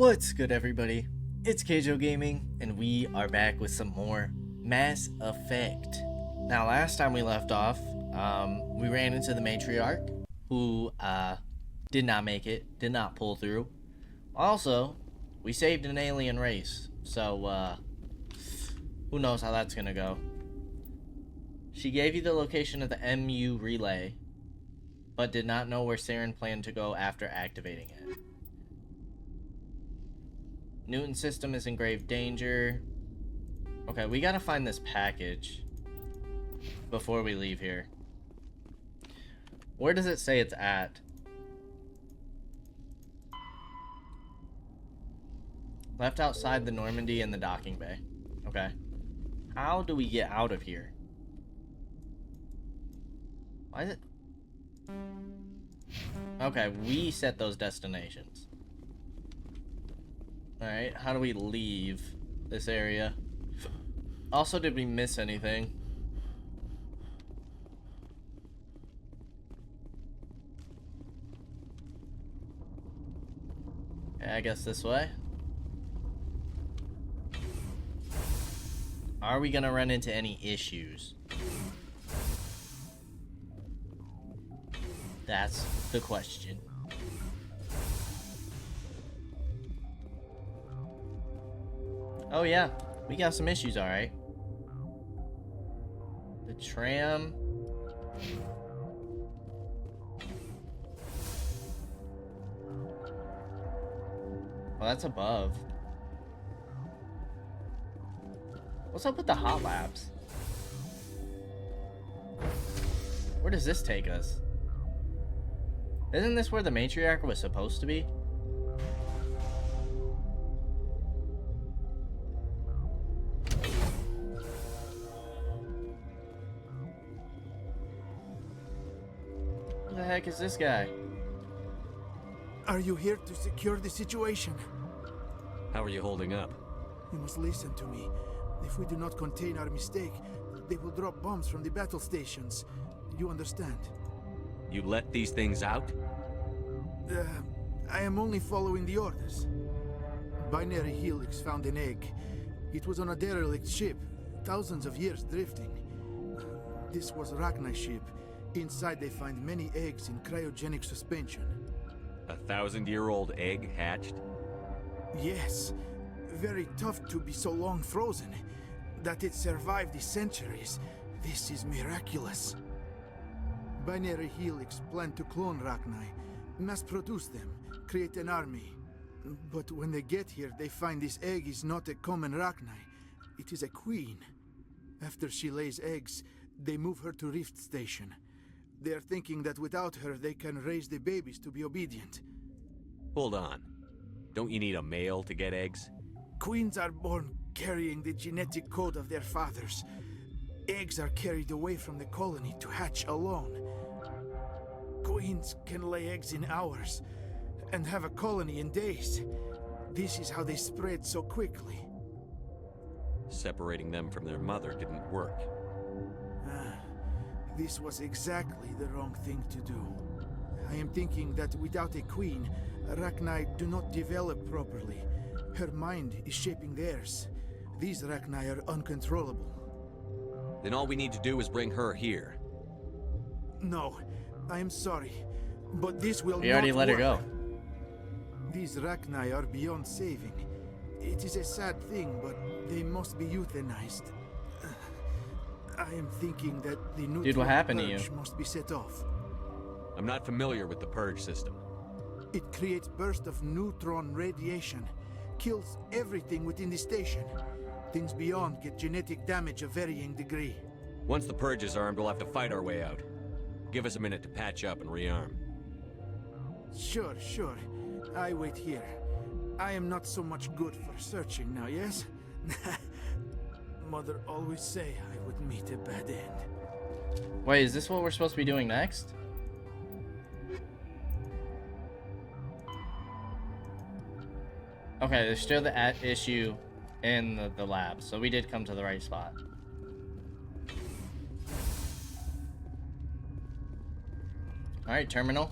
What's good, everybody? It's Kaige-O Gaming, and we are back with some more Mass Effect. Now, last time we left off, we ran into the matriarch, who did not make it, did not pull through. Also, we saved an alien race, so who knows how that's gonna go. She gave you the location of the MU relay, but did not know where Saren planned to go after activating it. Newton's system is in grave danger. Okay, we gotta find this package before we leave here. Where does it say it's at? Left outside the Normandy in the docking bay. Okay. How do we get out of here? Why is it? Okay, we set those destinations. Alright, how do we leave this area? Also, did we miss anything? Okay, I guess this way. Are we gonna run into any issues? That's the question. Oh yeah, we got some issues, alright. The tram. Well, that's above. What's up with the hot labs? Where does this take us? Isn't this where the matriarch was supposed to be? Who the heck is this guy? Are you here to secure the situation? How are you holding up? You must listen to me. If we do not contain our mistake, they will drop bombs from the battle stations. You understand? You let these things out? I am only following the orders. Binary Helix found an egg. It was on a derelict ship, thousands of years drifting. This was Rachni's ship. Inside they find many eggs in cryogenic suspension. A 1,000-year-old egg hatched? Yes. Very tough to be so long frozen. That it survived the centuries. This is miraculous. Binary Helix planned to clone Rachni, mass produce them, create an army. But when they get here, they find this egg is not a common Rachni. It is a queen. After she lays eggs, they move her to Rift Station. They are thinking that without her, they can raise the babies to be obedient. Hold on. Don't you need a male to get eggs? Queens are born carrying the genetic code of their fathers. Eggs are carried away from the colony to hatch alone. Queens can lay eggs in hours and have a colony in days. This is how they spread so quickly. Separating them from their mother didn't work. This was exactly the wrong thing to do. I am thinking that without a queen, Rachni do not develop properly. Her mind is shaping theirs. These Rachni are uncontrollable. Then all we need to do is bring her here. No, I am sorry, but this will not work. We already let her go. These Rachni are beyond saving. It is a sad thing, but they must be euthanized. I am thinking that the neutron Dude, what happened to you? purge must be set off. I'm not familiar with the purge system. It creates bursts of neutron radiation, kills everything within the station. Things beyond get genetic damage of varying degree. Once the purge is armed, we'll have to fight our way out. Give us a minute to patch up and rearm. Sure. I wait here. I am not so much good for searching now, yes? Mother always say I would meet a bad end. Wait, is this what we're supposed to be doing next? Okay, there's still the issue in the lab, so we did come to the right spot. Alright, terminal.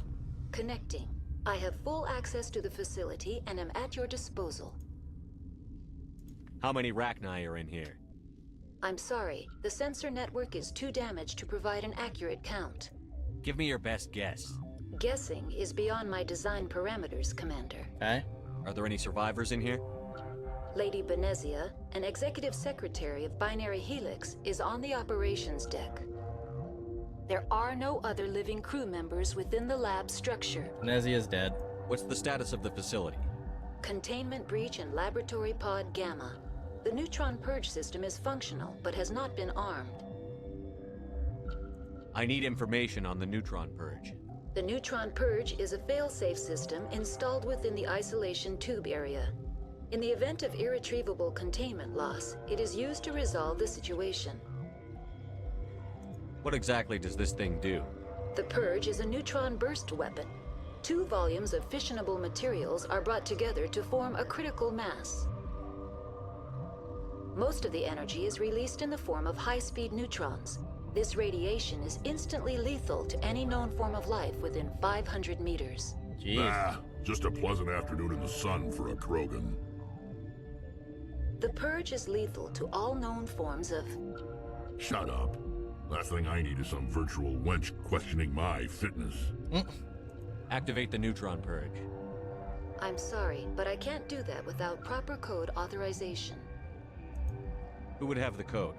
Connecting. I have full access to the facility and am at your disposal. How many Rachni are in here? I'm sorry, the sensor network is too damaged to provide an accurate count. Give me your best guess. Guessing is beyond my design parameters, Commander. Okay. Are there any survivors in here? Lady Benezia, an executive secretary of Binary Helix, is on the operations deck. There are no other living crew members within the lab structure. Nezia's dead. What's the status of the facility? Containment breach in Laboratory Pod Gamma. The neutron purge system is functional, but has not been armed. I need information on the neutron purge. The neutron purge is a fail-safe system installed within the isolation tube area. In the event of irretrievable containment loss, it is used to resolve the situation. What exactly does this thing do? The purge is a neutron burst weapon. 2 volumes of fissionable materials are brought together to form a critical mass. Most of the energy is released in the form of high-speed neutrons. This radiation is instantly lethal to any known form of life within 500 meters. Jeez. Nah, just a pleasant afternoon in the sun for a Krogan. The purge is lethal to all known forms of... Shut up. Last thing I need is some virtual wench questioning my fitness. Activate the neutron purge. I'm sorry, but I can't do that without proper code authorization. Who would have the code?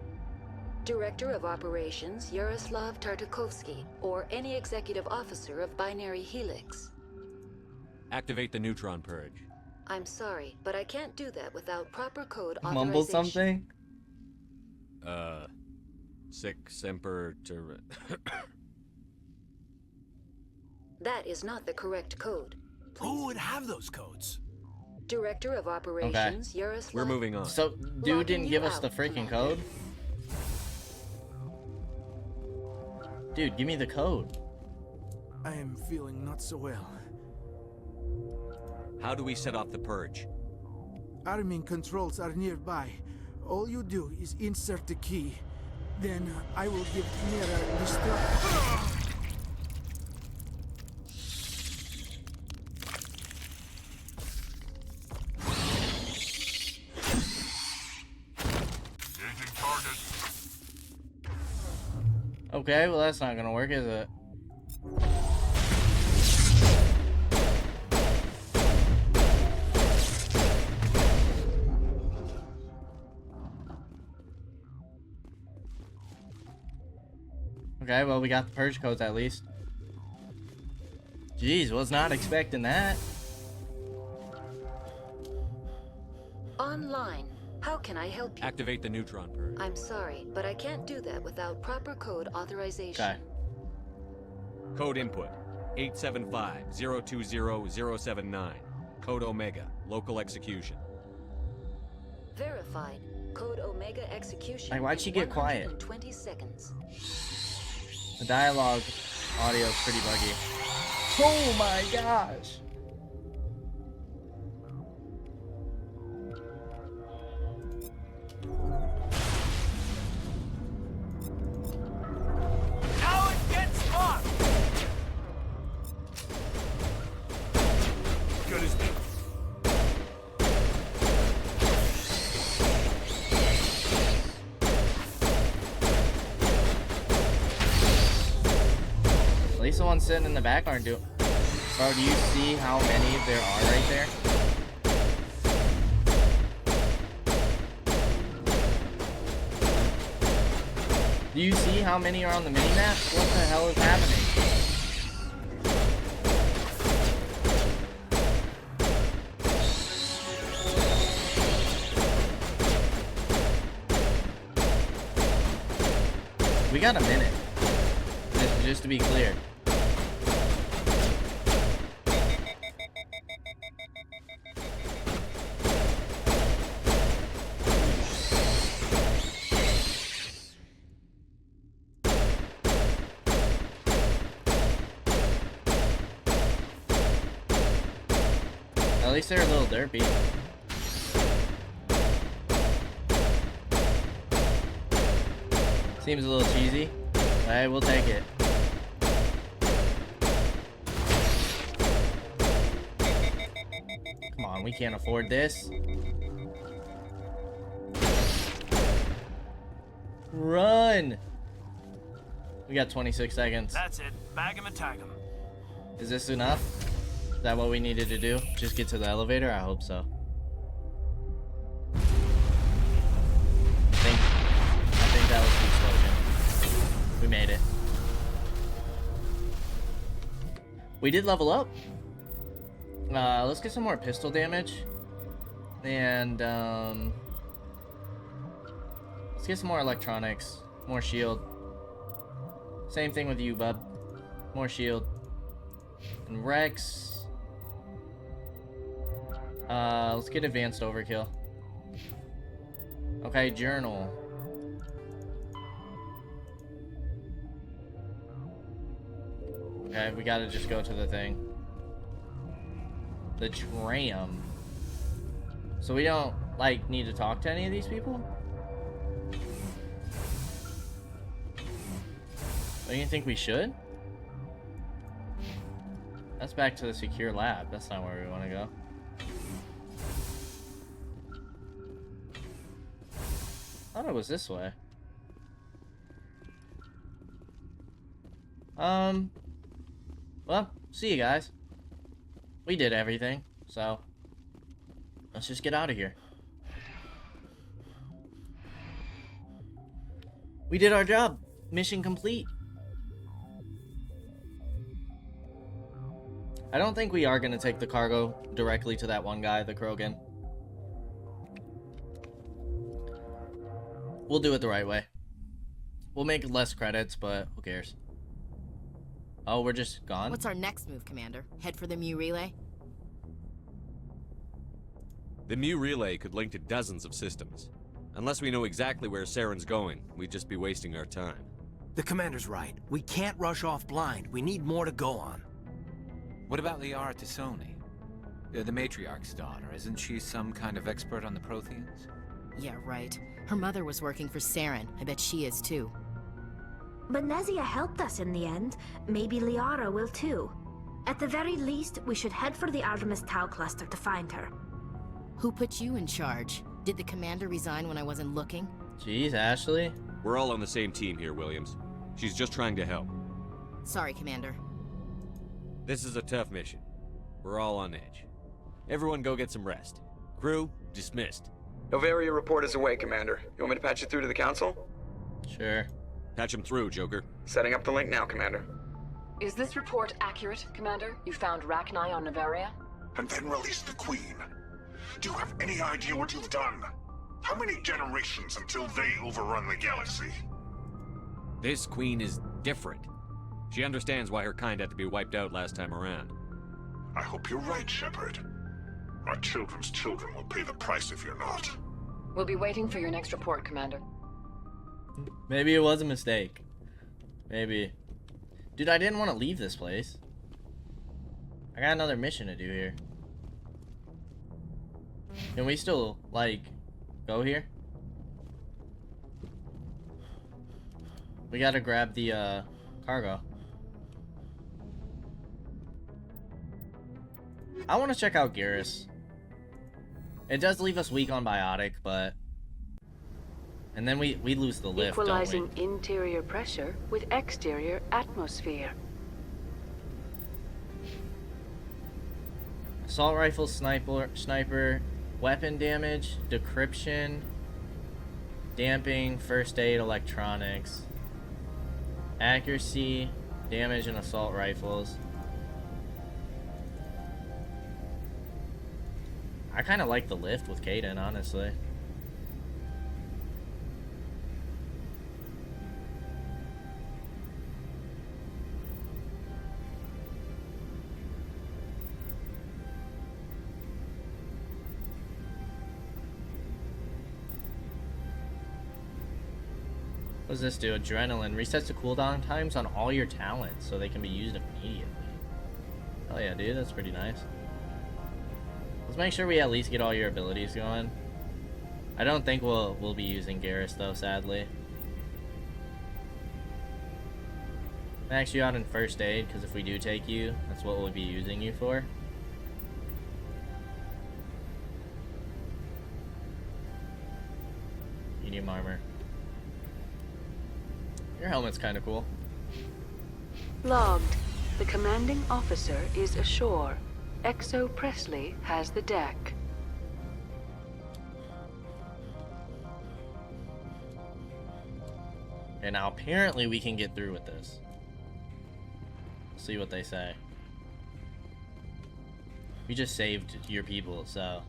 Director of Operations Yaroslav Tartakovsky, or any executive officer of Binary Helix. Activate the neutron purge. I'm sorry, but I can't do that without proper code authorization. Mumble something? Sic semper That is not the correct code. Who would have those codes? Director of Operations Yaroslav... We're moving on. So, dude didn't give us the freaking code? Dude, give me the code. I am feeling not so well. How do we set off the purge? Arming controls are nearby. All you do is insert the key. Then I will give Liara destruct. Engaging target. Okay, well that's not gonna work, is it? Okay, well we got the purge codes at least. Jeez, was not expecting that. Online. How can I help you? Activate the neutron purge. I'm sorry, but I can't do that without proper code authorization. Okay. Code input 875-020-079. Code Omega. Local execution. Verified. Code Omega execution. Like, why'd she get quiet? 120 seconds. The dialogue audio is pretty buggy. Oh my gosh! Now it gets locked! Good as new. At least the ones sitting in the back aren't doing. Bro, do you see how many there are right there? Do you see how many are on the mini-map? What the hell is happening? We got a minute. Just to be clear. At least they're a little derpy. Seems a little cheesy. Alright, we'll take it. We can't afford this. Run! We got 26 seconds. That's it. Bag him and tag him. Is this enough? Is that what we needed to do? Just get to the elevator? I hope so. I think that was the explosion. We made it. We did level up. Let's get some more pistol damage. And, let's get some more electronics. More shield. Same thing with you, bub. More shield. And Rex. Let's get advanced overkill. Okay, journal. Okay, we gotta just go to the thing. The tram. So we don't, like, need to talk to any of these people? Don't you think we should? That's back to the secure lab. That's not where we want to go. I thought it was this way. Well, see you guys. We did everything, so let's just get out of here. We did our job. Mission complete. I don't think we are going to take the cargo directly to that one guy, the Krogan. We'll do it the right way. We'll make less credits, but who cares? Oh, we're just gone? What's our next move, Commander? Head for the Mu relay? The Mu relay could link to dozens of systems. Unless we know exactly where Saren's going, we'd just be wasting our time. The commander's right. We can't rush off blind. We need more to go on. What about Liara Tassoni? The matriarch's daughter. Isn't she some kind of expert on the Protheans? Yeah, right. Her mother was working for Saren. I bet she is too. Benezia helped us in the end. Maybe Liara will too. At the very least, we should head for the Artemis Tau cluster to find her. Who put you in charge? Did the commander resign when I wasn't looking? Jeez, Ashley. We're all on the same team here, Williams. She's just trying to help. Sorry, Commander. This is a tough mission. We're all on edge. Everyone go get some rest. Crew, dismissed. Novaria report is away, Commander. You want me to patch you through to the Council? Sure. Patch him through, Joker. Setting up the link now, Commander. Is this report accurate, Commander? You found Rachni on Novaria? And then released the Queen. Do you have any idea what you've done? How many generations until they overrun the galaxy? This Queen is different. She understands why her kind had to be wiped out last time around. I hope you're right, Shepard. Our children's children will pay the price if you're not. We'll be waiting for your next report, Commander. Maybe it was a mistake. Maybe. Dude, I didn't want to leave this place. I got another mission to do here. Can we still, like, go here? We gotta grab the, cargo. I want to check out Garrus. It does leave us weak on biotic, but... And then we lose the lift, Equalizing don't we? interior pressure with exterior atmosphere. Assault rifle, sniper, weapon damage, decryption, damping, first aid, electronics, accuracy, damage, and assault rifles. I kind of like the lift with Kaiden, honestly. What does this do? Adrenaline. Resets the cooldown times on all your talents so they can be used immediately. Oh yeah, dude, that's pretty nice. Let's make sure we at least get all your abilities going. I don't think we'll be using Garrus though, sadly. Max you out in first aid, because if we do take you, that's what we'll be using you for. medium armor. Your helmet's kind of cool. Logged. The commanding officer is ashore. XO Presley has the deck. And now apparently we can get through with this. See what they say. We just saved your people, so.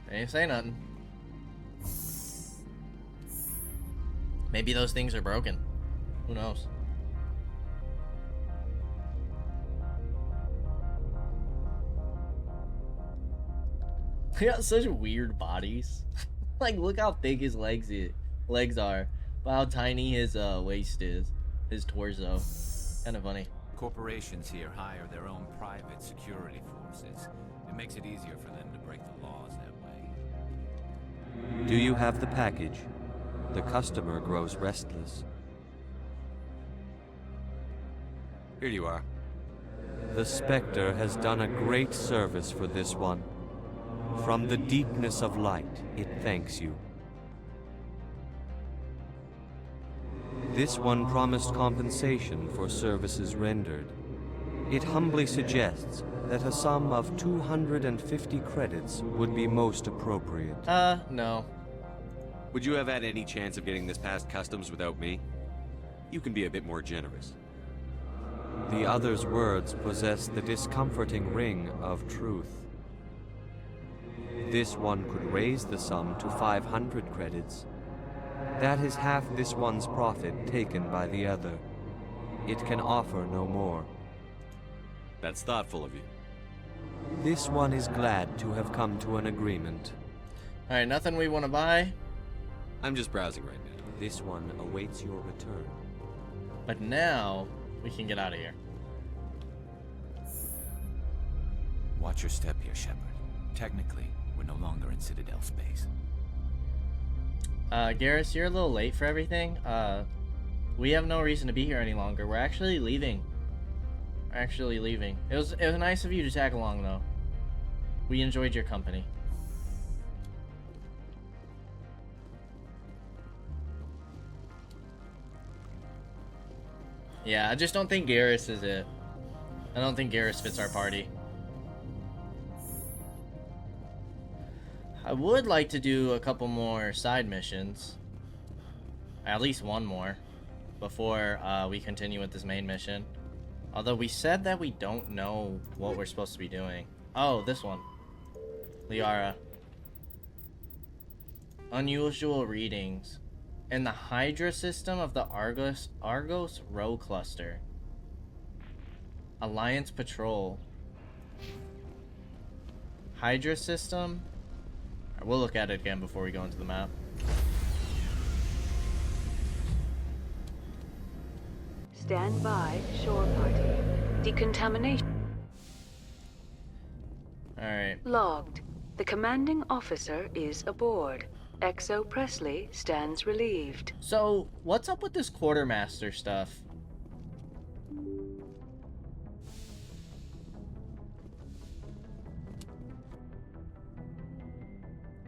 They didn't say nothing. Maybe those things are broken. Who knows? They got such weird bodies. Like, look how thick his legs are, but how tiny his waist is, his torso. Kind of funny. Corporations here hire their own private security forces. It makes it easier for them to break the laws that way. Do you have the package? The customer grows restless. Here you are. The Spectre has done a great service for this one. From the deepness of light, it thanks you. This one promised compensation for services rendered. It humbly suggests that a sum of 250 credits would be most appropriate. No. Would you have had any chance of getting this past customs without me? You can be a bit more generous. The other's words possess the discomforting ring of truth. This one could raise the sum to 500 credits. That is half this one's profit taken by the other. It can offer no more. That's thoughtful of you. This one is glad to have come to an agreement. Alright, nothing we want to buy. I'm just browsing right now. This one awaits your return. But now, we can get out of here. Watch your step here, Shepard. Technically, we're no longer in Citadel space. Garrus, you're a little late for everything. We have no reason to be here any longer. We're actually leaving. It was nice of you to tag along, though. We enjoyed your company. Yeah, I just don't think Garrus is it. I don't think Garrus fits our party. I would like to do a couple more side missions. At least one more. Before we continue with this main mission. Although we said that we don't know what we're supposed to be doing. Oh, this one. Liara. Unusual readings. In the Hydra system of the Argos Row Cluster. Alliance Patrol. Hydra system? We'll look at it again before we go into the map. Stand by, shore party. Decontamination. Alright. Logged. The commanding officer is aboard. XO Presley stands relieved. So, what's up with this quartermaster stuff?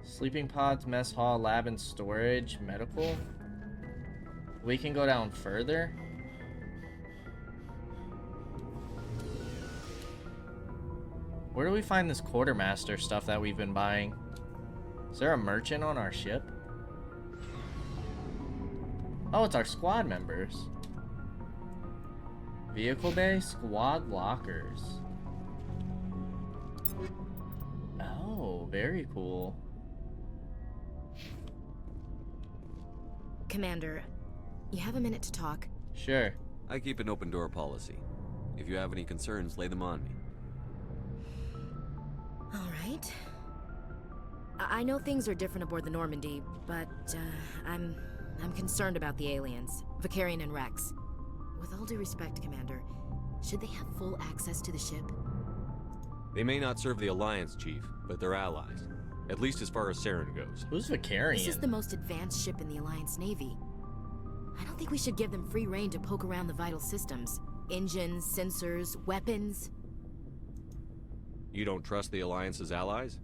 Sleeping pods, mess hall, lab and storage, medical. We can go down further. Where do we find this quartermaster stuff that we've been buying? Is there a merchant on our ship? Oh, it's our squad members. Vehicle bay, squad lockers. Oh, very cool. Commander, you have a minute to talk? Sure. I keep an open door policy. If you have any concerns, lay them on me. All right. I know things are different aboard the Normandy, but I'm concerned about the aliens, Vicarian and Rex. With all due respect, Commander, should they have full access to the ship? They may not serve the Alliance, Chief, but they're allies. At least as far as Saren goes. Who's Vicarian? This is the most advanced ship in the Alliance Navy. I don't think we should give them free rein to poke around the vital systems. Engines, sensors, weapons. You don't trust the Alliance's allies?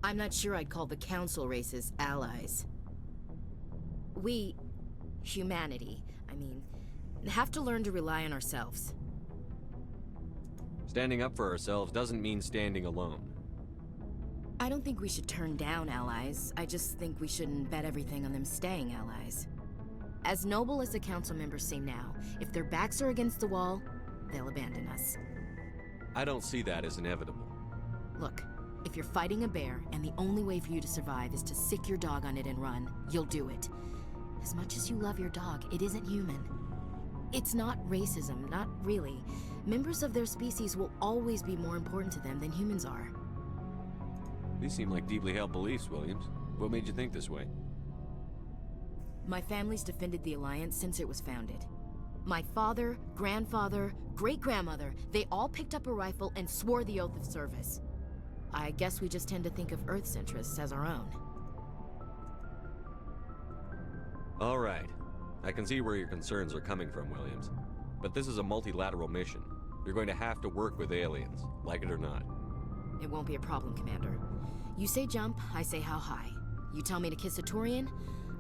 I'm not sure I'd call the Council races allies. We, humanity, I mean, have to learn to rely on ourselves. Standing up for ourselves doesn't mean standing alone. I don't think we should turn down allies. I just think we shouldn't bet everything on them staying allies. As noble as the council members seem now, if their backs are against the wall, they'll abandon us. I don't see that as inevitable. Look, if you're fighting a bear and the only way for you to survive is to sick your dog on it and run, you'll do it. As much as you love your dog, it isn't human. It's not racism, not really. Members of their species will always be more important to them than humans are. These seem like deeply held beliefs, Williams. What made you think this way? My family's defended the Alliance since it was founded. My father, grandfather, great-grandmother, they all picked up a rifle and swore the oath of service. I guess we just tend to think of Earth's interests as our own. All right. I can see where your concerns are coming from, Williams. But this is a multilateral mission. You're going to have to work with aliens, like it or not. It won't be a problem, Commander. You say jump, I say how high. You tell me to kiss a Turian,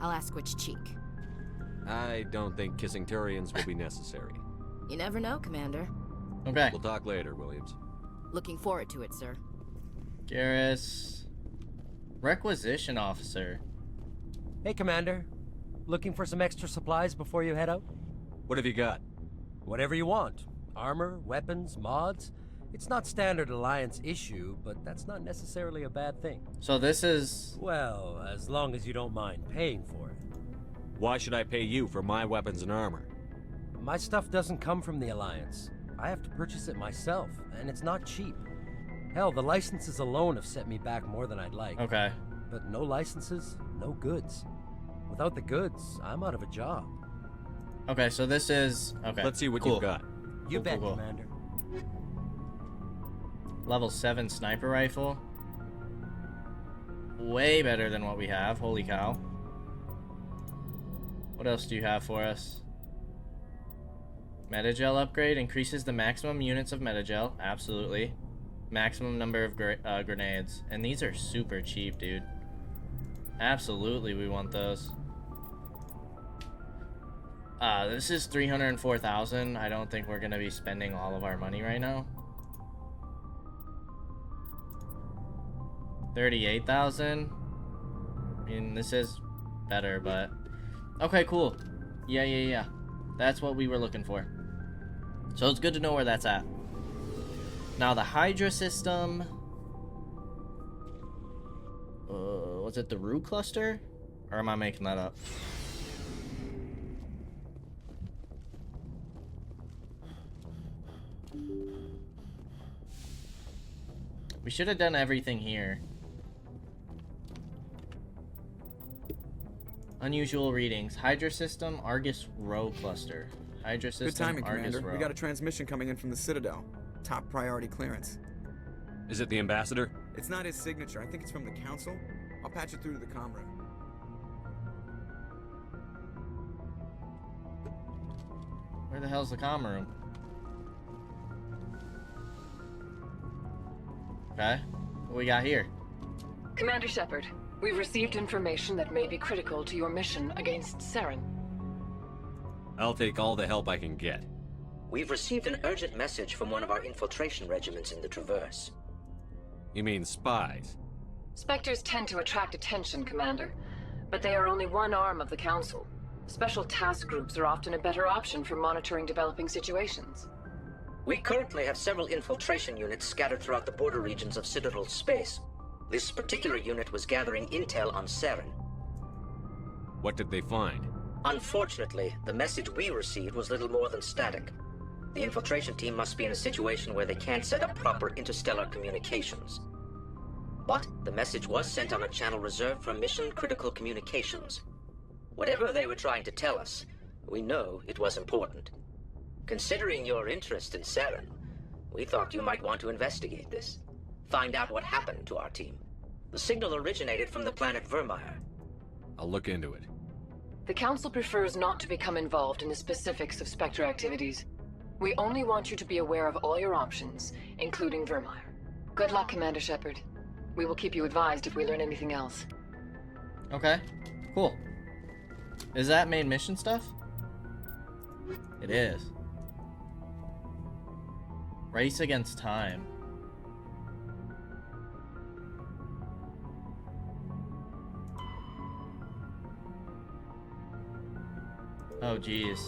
I'll ask which cheek. I don't think kissing Turians will be necessary. You never know, Commander. Okay. We'll talk later, Williams. Looking forward to it, sir. Garrus. Requisition Officer. Hey, Commander. Looking for some extra supplies before you head out? What have you got? Whatever you want. Armor, weapons, mods. It's not standard Alliance issue, but that's not necessarily a bad thing. So this is... Well, as long as you don't mind paying for it. Why should I pay you for my weapons and armor? My stuff doesn't come from the Alliance. I have to purchase it myself, and it's not cheap. Hell, the licenses alone have set me back more than I'd like. Okay. But no licenses, no goods. Without the goods, I'm out of a job. Okay, so this is... Okay, let's see what cool. you've got. You bet, Commander. Level 7 sniper rifle. Way better than what we have. Holy cow. What else do you have for us? Metagel upgrade. Increases the maximum units of metagel. Absolutely. Maximum number of grenades. And these are super cheap, dude. Absolutely, we want those. This is 304,000. I don't think we're going to be spending all of our money right now. 38,000. I mean, this is better, but okay, cool. Yeah. That's what we were looking for. So it's good to know where that's at. Now the Hydra system. Was it the Rue cluster? Or am I making that up? We should have done everything here. Unusual readings. Hydra system, Argus Row cluster. Hydra system, Good timing, Argus Commander. Row. We got a transmission coming in from the Citadel. Top priority clearance. Is it the Ambassador? It's not his signature. I think it's from the Council. I'll patch it through to the comm room. Where the hell's the comm room? Okay. What we got here? Commander Shepard, we've received information that may be critical to your mission against Saren. I'll take all the help I can get. We've received an urgent message from one of our infiltration regiments in the Traverse. You mean spies? Spectres tend to attract attention, Commander, but they are only one arm of the Council. Special task groups are often a better option for monitoring developing situations. We currently have several infiltration units scattered throughout the border regions of Citadel space. This particular unit was gathering intel on Saren. What did they find? Unfortunately, the message we received was little more than static. The infiltration team must be in a situation where they can't set up proper interstellar communications. But the message was sent on a channel reserved for mission-critical communications. Whatever they were trying to tell us, we know it was important. Considering your interest in Saren, we thought you might want to investigate this. Find out what happened to our team. The signal originated from the planet Vermeer. I'll look into it. The Council prefers not to become involved in the specifics of Spectre activities. We only want you to be aware of all your options, including Vermeer. Good luck, Commander Shepard. We will keep you advised if we learn anything else. Okay, cool. Is that main mission stuff? It is. Race against time. Oh, geez.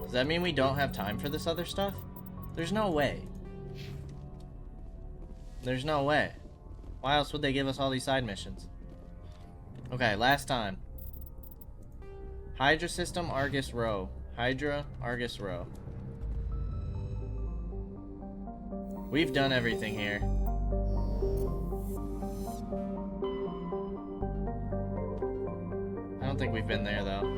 Does that mean we don't have time for this other stuff? There's no way. There's no way. Why else would they give us all these side missions? Okay, last time. Hydra System, Argus Row. Hydra, Argus Row. We've done everything here. I don't think we've been there, though.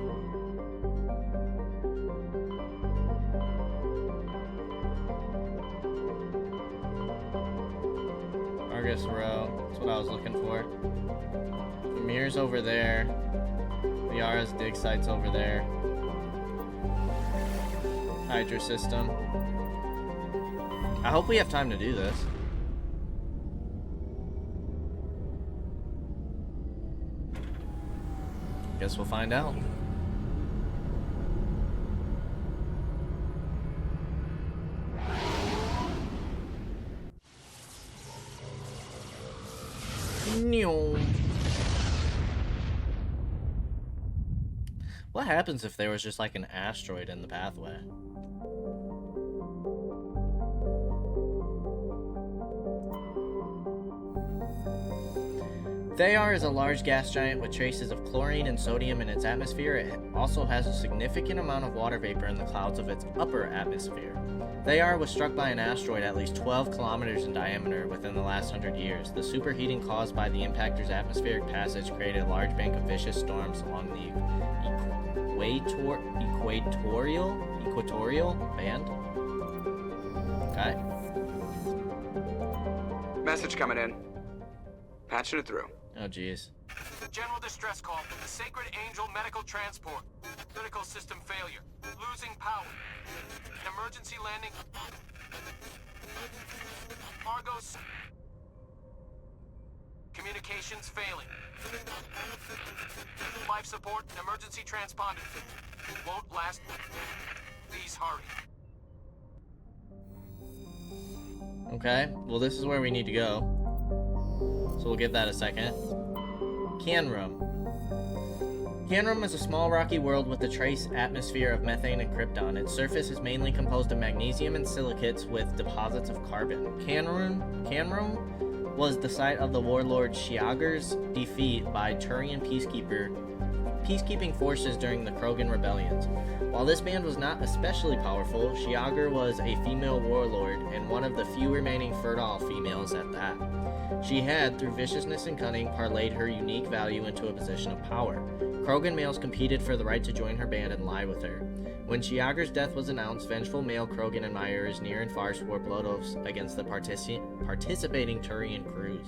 Argus Row. That's what I was looking for. Vermeer's over there. Liara's dig site's over there. Hydra System. I hope we have time to do this. Guess we'll find out. What happens if there was just like an asteroid in the pathway? Thayar is a large gas giant with traces of chlorine and sodium in its atmosphere. It also has a significant amount of water vapor in the clouds of its upper atmosphere. Thayar was struck by an asteroid at least 12 kilometers in diameter within the last 100 years. The superheating caused by the impactor's atmospheric passage created a large bank of vicious storms along the equatorial band. Okay. Message coming in. Patching it through. Oh, jeez. General distress call from the Sacred Angel Medical Transport. Critical system failure. Losing power. Emergency landing. Argos. Communications failing. Life support and emergency transponder. Won't last. Please hurry. Okay, well this is where we need to go. So we'll give that a second. Canrum. Canrum is a small rocky world with a trace atmosphere of methane and krypton. Its surface is mainly composed of magnesium and silicates with deposits of carbon. Canrum was the site of the warlord Shiagar's defeat by Turian peacekeeping forces during the Krogan rebellions. While this band was not especially powerful, Shiagar was a female warlord and one of the few remaining fertile females at that. She had, through viciousness and cunning, parlayed her unique value into a position of power. Krogan males competed for the right to join her band and lie with her. When Shiagar's death was announced, vengeful male Krogan admirers near and far swore blood oaths against the participating Turian crews.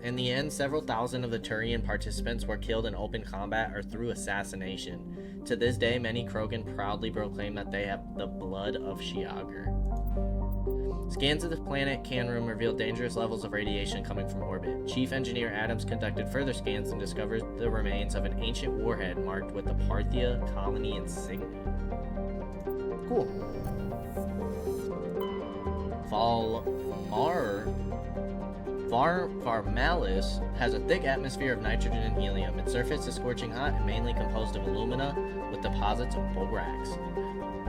In the end, several thousand of the Turian participants were killed in open combat or through assassination. To this day, many Krogan proudly proclaim that they have the blood of Shiagar. Scans of the planet Canrum revealed dangerous levels of radiation coming from orbit. Chief Engineer Adams conducted further scans and discovered the remains of an ancient warhead marked with the Parthia colony insignia. Cool. Varmalis has a thick atmosphere of nitrogen and helium. Its surface is scorching hot and mainly composed of alumina with deposits of borax.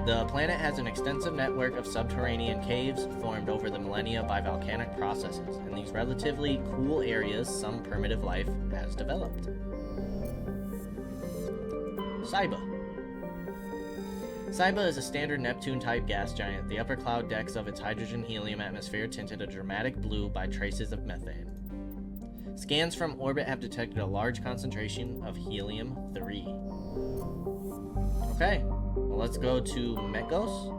The planet has an extensive network of subterranean caves formed over the millennia by volcanic processes. In these relatively cool areas, some primitive life has developed. Saiba. Saiba is a standard Neptune-type gas giant. The upper cloud decks of its hydrogen-helium atmosphere tinted a dramatic blue by traces of methane. Scans from orbit have detected a large concentration of helium-3. Okay. Let's go to Mekos.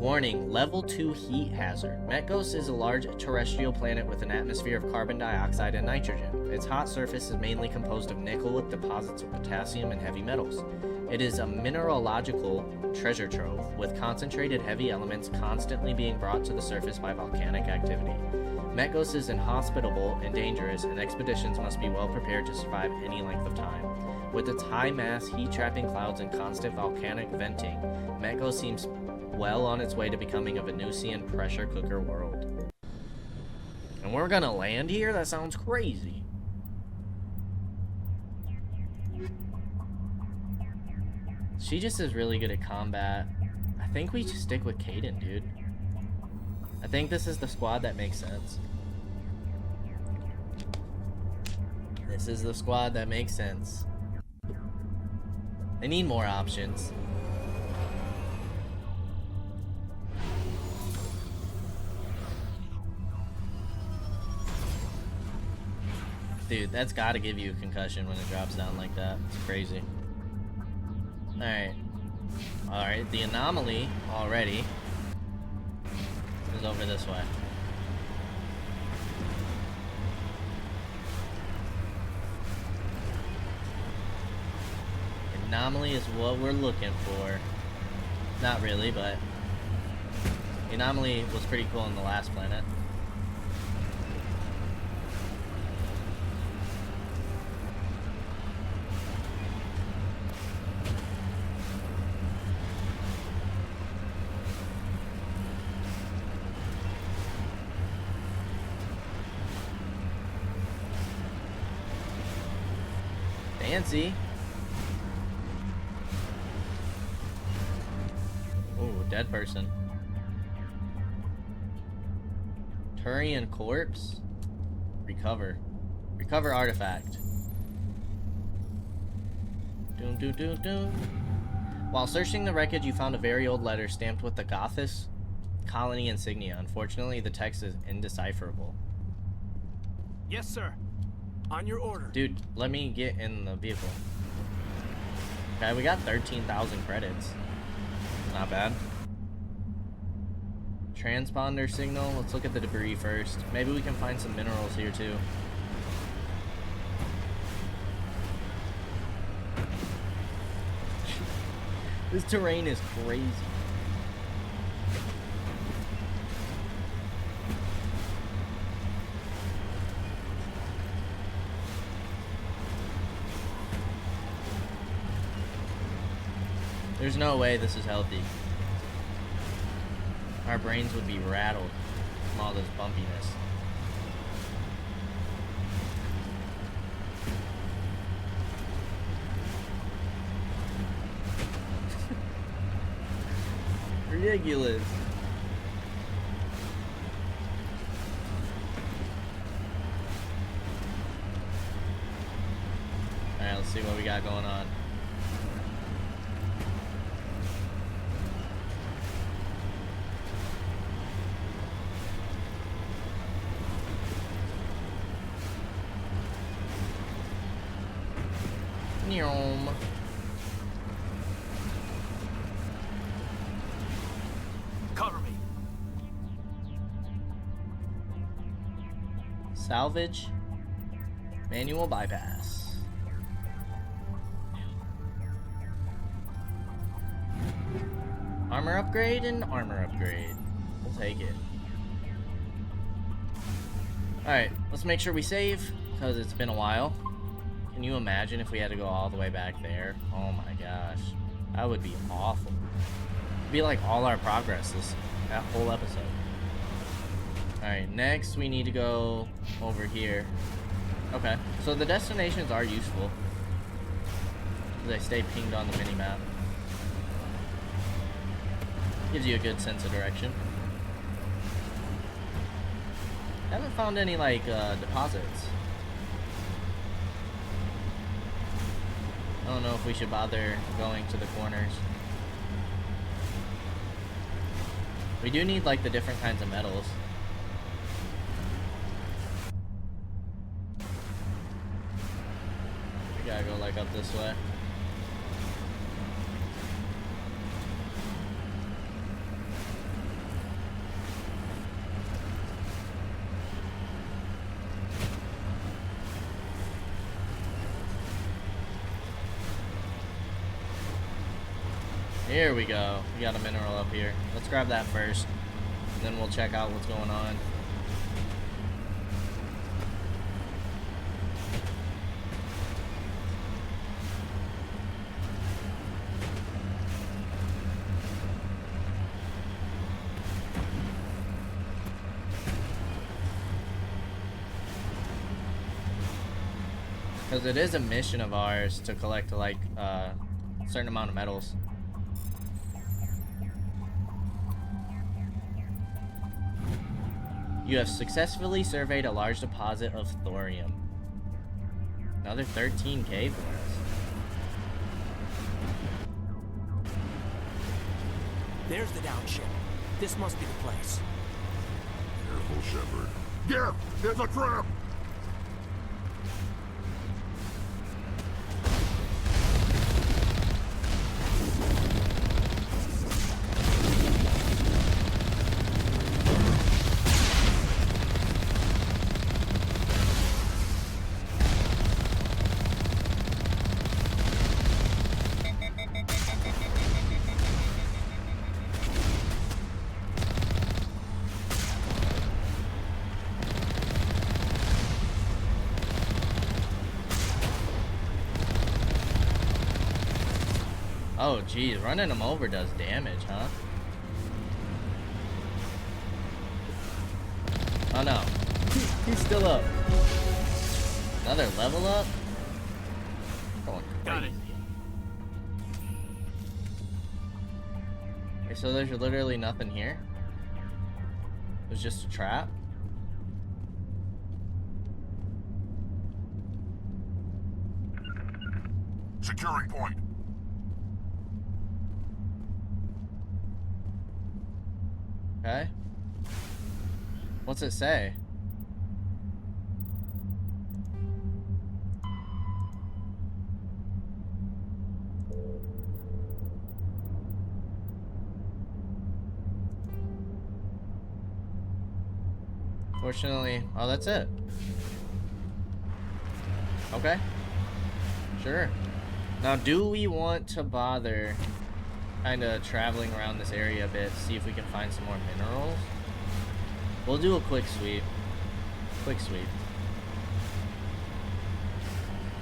Warning, level 2 heat hazard. Metgos is a large terrestrial planet with an atmosphere of carbon dioxide and nitrogen. Its hot surface is mainly composed of nickel with deposits of potassium and heavy metals. It is a mineralogical treasure trove, with concentrated heavy elements constantly being brought to the surface by volcanic activity. Metgos is inhospitable and dangerous, and expeditions must be well prepared to survive any length of time. With its high mass, heat-trapping clouds, and constant volcanic venting, Metgos seems well on its way to becoming a Venusian pressure cooker world. And we're gonna land here? That sounds crazy. She just is really good at combat. I think we just stick with Kaidan, dude. I think this is the squad that makes sense. This is the squad that makes sense. They need more options. Dude, that's gotta give you a concussion when it drops down like that. It's crazy. Alright. Alright, the anomaly already is over this way. Anomaly is what we're looking for. Not really, but the anomaly was pretty cool on the last planet. Fancy. Ooh, dead person. Turian corpse. Recover. Recover artifact. Doom, doom, doom, doom. While searching the wreckage, you found a very old letter stamped with the Gothis colony insignia. Unfortunately, the text is indecipherable. Yes, sir. On your order. Dude, let me get in the vehicle. Okay, we got 13,000 credits. Not bad. Transponder signal. Let's look at the debris first. Maybe we can find some minerals here too. This terrain is crazy. There's no way this is healthy. Our brains would be rattled from all this bumpiness. Ridiculous. Alright, let's see what we got going on. Cover me. Salvage. Manual bypass. Armor upgrade and armor upgrade. We'll take it. Alright, let's make sure we save, because it's been a while. Can you imagine if we had to go all the way back there? Oh my gosh. That would be awful. It'd be like all our progress that whole episode. Alright, next we need to go over here. Okay, so the destinations are useful. They stay pinged on the minimap. Gives you a good sense of direction. Haven't found any like deposits. I don't know if we should bother going to the corners. We do need like the different kinds of metals. We gotta go like up this way. Here we go. We got a mineral up here. Let's grab that first. And then we'll check out what's going on. Because it is a mission of ours to collect like a certain amount of metals. You have successfully surveyed a large deposit of thorium. Another 13k for us. There's the down ship. This must be the place. Careful, Shepard. Yeah, there's a trap! Oh, geez, running him over does damage, huh? Oh no, he's still up. Another level up? Going crazy. Okay, so there's literally nothing here? It was just a trap? Securing point. Okay. What's it say? Fortunately, oh, that's it. Okay. Sure. Now, do we want to bother kind of traveling around this area a bit, see if we can find some more minerals? We'll do a quick sweep. Quick sweep.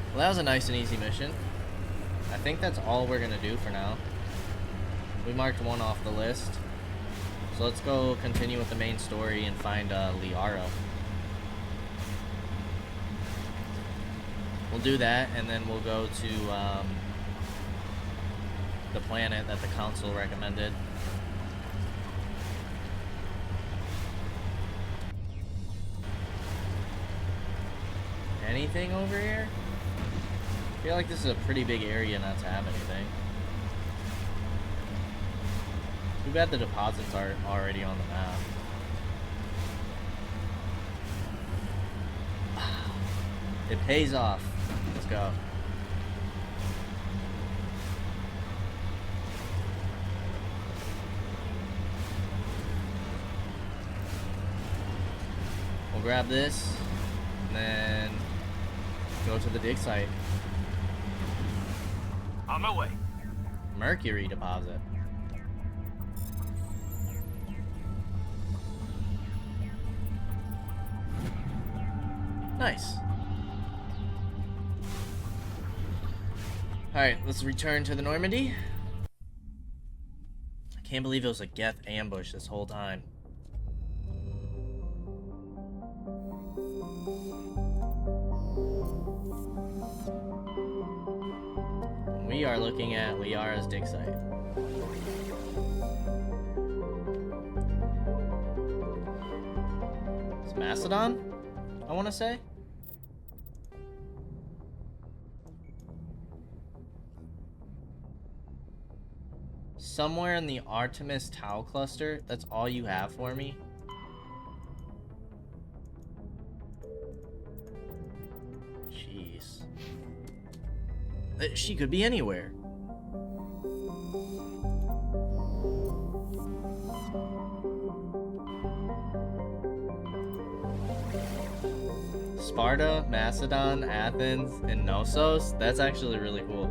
Well, that was a nice and easy mission. I think that's all we're gonna do for now. We marked one off the list. So let's go continue with the main story and find Liara. We'll do that, and then we'll go to the planet that the council recommended. Anything over here? I feel like this is a pretty big area not to have anything. Too bad the deposits are already on the map. It pays off. Let's go. We'll grab this and then go to the dig site. On my way. Mercury deposit. Nice. Alright, let's return to the Normandy. I can't believe it was a Geth ambush this whole time. We are looking at Liara's dig site. It's Macedon, I want to say. Somewhere in the Artemis Tau cluster. That's all you have for me? Jeez. She could be anywhere. Sparta, Macedon, Athens, and Knossos? That's actually really cool.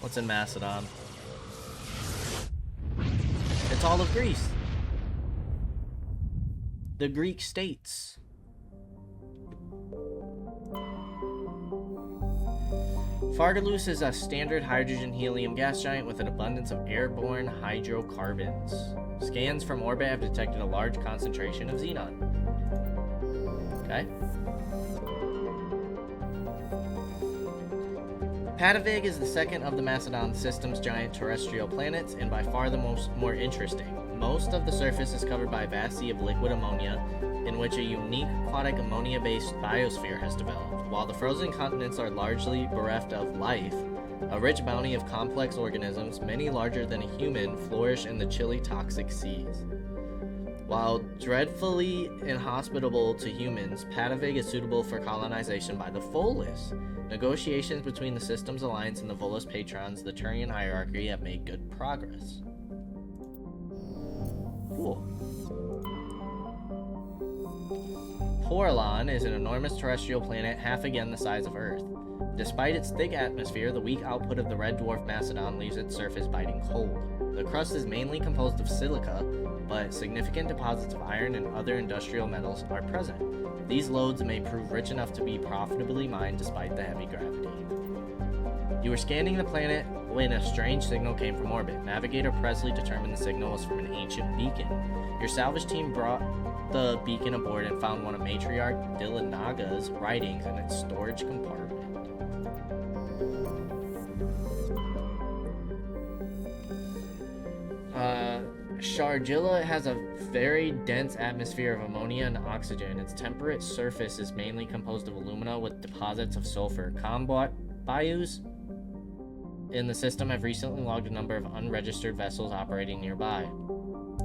What's in Macedon? It's all of Greece. The Greek states. Fargalus is a standard hydrogen-helium gas giant with an abundance of airborne hydrocarbons. Scans from orbit have detected a large concentration of xenon. Okay. Patavig is the second of the Macedon system's giant terrestrial planets and by far the more interesting. Most of the surface is covered by a vast sea of liquid ammonia, in which a unique aquatic ammonia-based biosphere has developed. While the frozen continents are largely bereft of life, a rich bounty of complex organisms, many larger than a human, flourish in the chilly toxic seas. While dreadfully inhospitable to humans, Patavig is suitable for colonization by the Volus. Negotiations between the Systems Alliance and the Volus patrons, the Turian hierarchy, have made good progress. Cool. Porelon is an enormous terrestrial planet half again the size of Earth. Despite its thick atmosphere, the weak output of the red dwarf Macedon leaves its surface biting cold. The crust is mainly composed of silica, but significant deposits of iron and other industrial metals are present. These lodes may prove rich enough to be profitably mined despite the heavy gravity. You were scanning the planet when a strange signal came from orbit. Navigator Presley determined the signal was from an ancient beacon. Your salvage team brought the beacon aboard and found one of Matriarch Dilanaga's writings in its storage compartment. Shargilla has a very dense atmosphere of ammonia and oxygen. Its temperate surface is mainly composed of alumina with deposits of sulfur. Combat bayous in the system have recently logged a number of unregistered vessels operating nearby.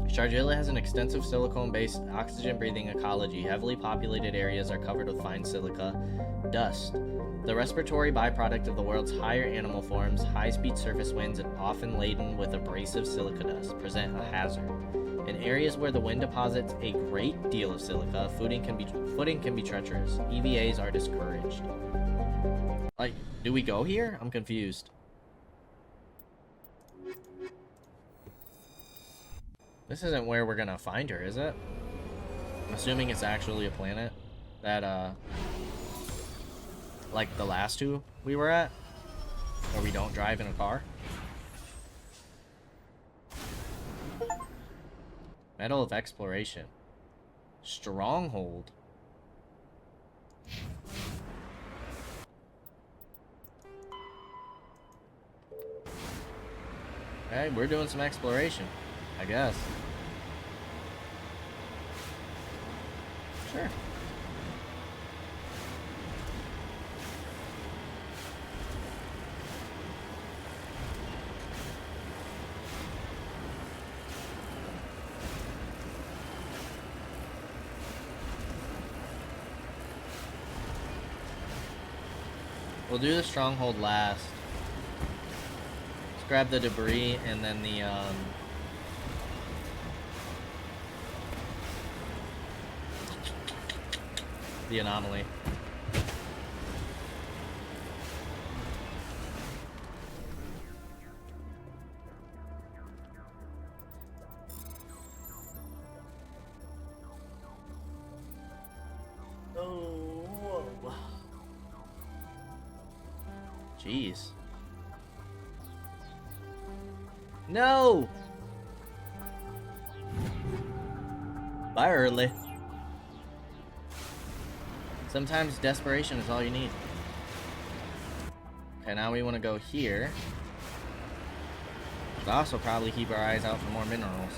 Shargilla has an extensive silicone-based oxygen-breathing ecology. Heavily populated areas are covered with fine silica dust. The respiratory byproduct of the world's higher animal forms, high-speed surface winds, and often laden with abrasive silica dust, present a hazard. In areas where the wind deposits a great deal of silica, footing can be treacherous. EVAs are discouraged. Like, do we go here? I'm confused. This isn't where we're gonna find her, is it? I'm assuming it's actually a planet that, like the last two we were at, where we don't drive in a car. Medal of Exploration. Stronghold. Okay, we're doing some exploration, I guess. Sure. We'll do the stronghold last. Let's grab the debris and then the anomaly. Jeez. No! Bye, early. Sometimes desperation is all you need. Okay, now we want to go here. We'll also probably keep our eyes out for more minerals.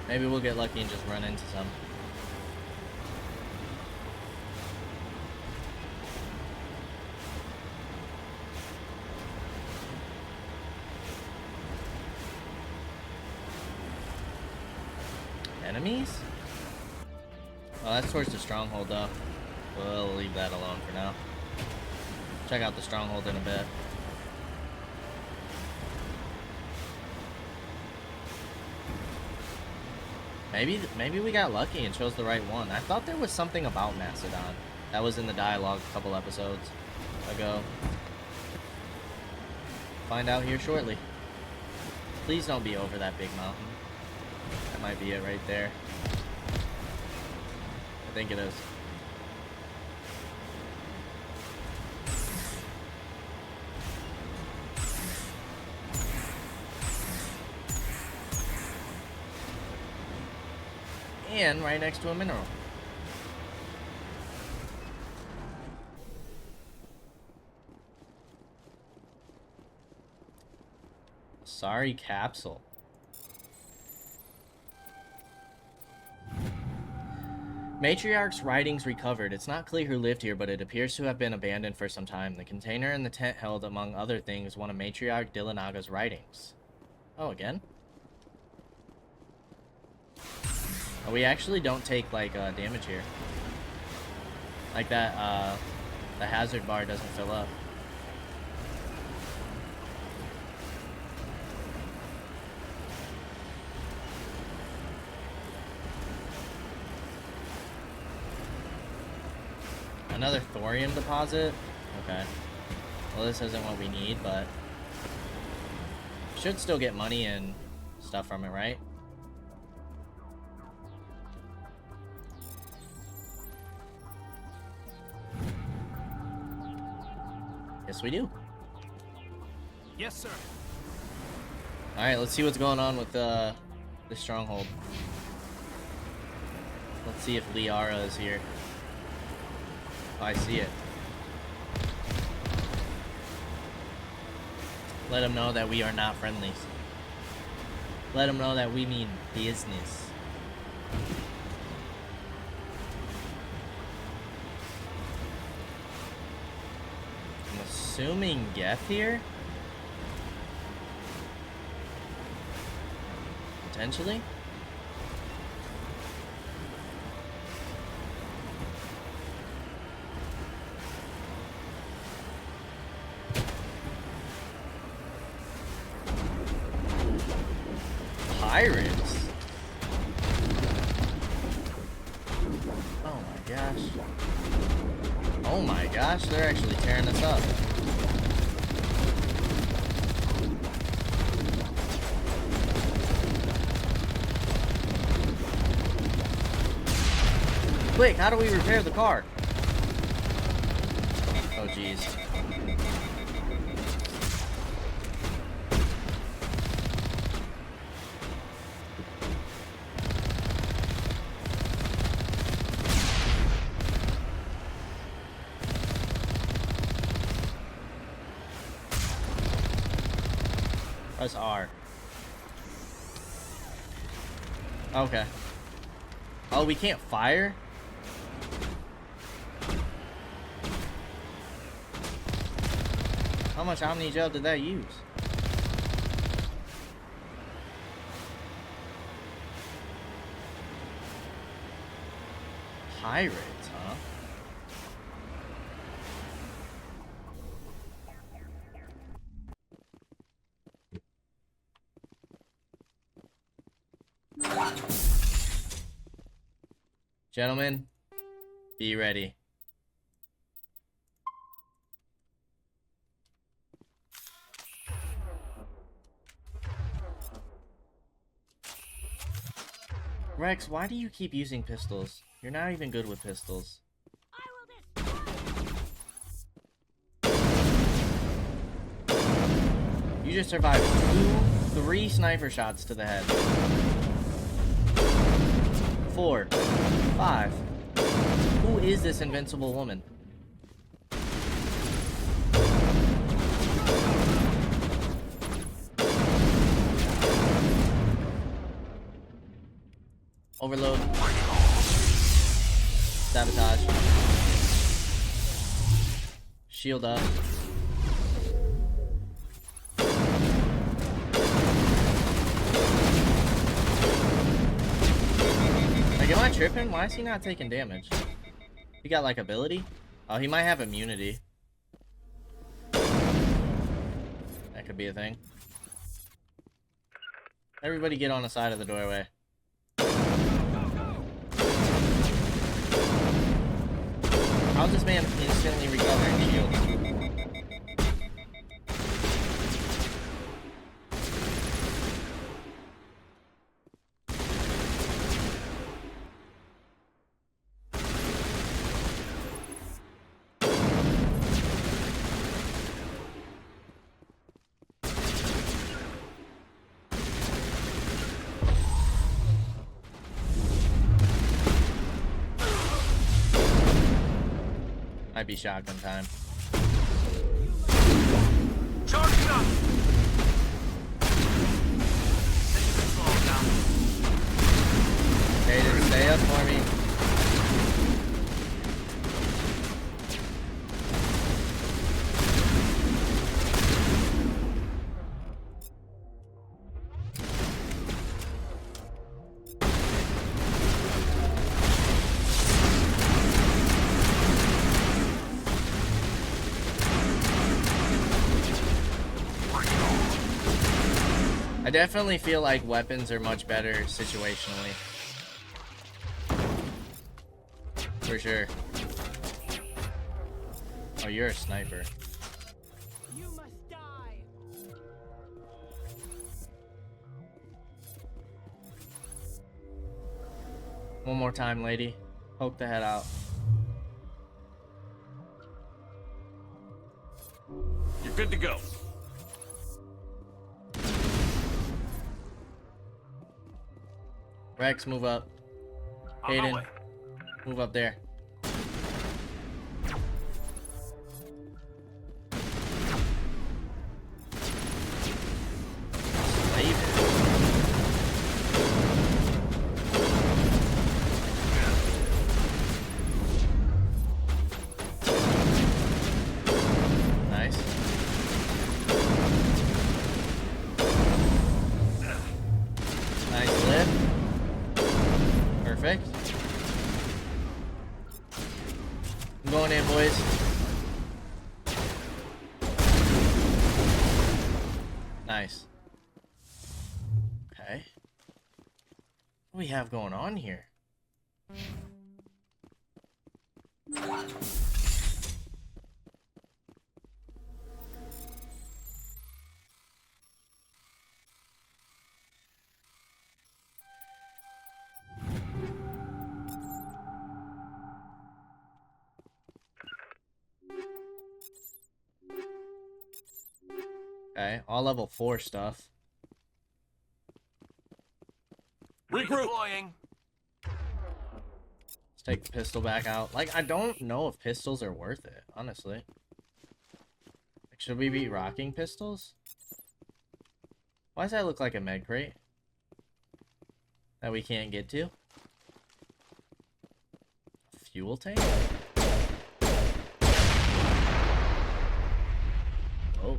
Maybe we'll get lucky and just run into some. Enemies? Oh, that's towards the stronghold though. We'll leave that alone for now. Check out the stronghold in a bit. Maybe we got lucky and chose the right one. I thought there was something about Macedon that was in the dialogue a couple episodes ago. Find out here shortly. Please don't be over that big mountain. That might be it right there. I think it is. And right next to a mineral. Sorry, capsule. Matriarch's writings recovered. It's not clear who lived here, but it appears to have been abandoned for some time. The container in the tent held, among other things, one of Matriarch Dillinaga's writings. Oh, again? Oh, we actually don't take, like, damage here. Like that, the hazard bar doesn't fill up. Another thorium deposit? Okay. Well, this isn't what we need, but should still get money and stuff from it, right? Yes, we do. Yes, sir. Alright, let's see what's going on with this stronghold. Let's see if Liara is here. Oh, I see it. Let him know that we are not friendlies. Let him know that we mean business. I'm assuming Geth here? Potentially? Pirates? Oh my gosh. Oh my gosh, they're actually tearing us up. Quick, how do we repair the car? Oh jeez. Press R. Okay. Oh, we can't fire? How much Omni Gel did that use? Pirates, huh? Gentlemen, be ready. Rex, why do you keep using pistols? You're not even good with pistols. You just survived 3 sniper shots to the head. 4, 5. Who is this invincible woman? Overload. Sabotage. Shield up. Like, am I tripping? Why is he not taking damage? He got, like, ability? Oh, he might have immunity. That could be a thing. Everybody get on the side of the doorway. How's this man instantly recovering shields? Might be shotgun time. Charging up! Hayden, stay up for me. I definitely feel like weapons are much better situationally. For sure. Oh, you're a sniper. You must die. One more time, lady. Poke the head out. You're good to go. Rex, move up. Hayden, move up there. Nice. Nice lift. Perfect. I'm going in, boys. Nice. Okay. What do we have going on here? Okay, all level 4 stuff. Redeploying. Let's take the pistol back out. Like, I don't know if pistols are worth it, honestly. Like, should we be rocking pistols? Why does that look like a med crate? That we can't get to? A fuel tank? Oh.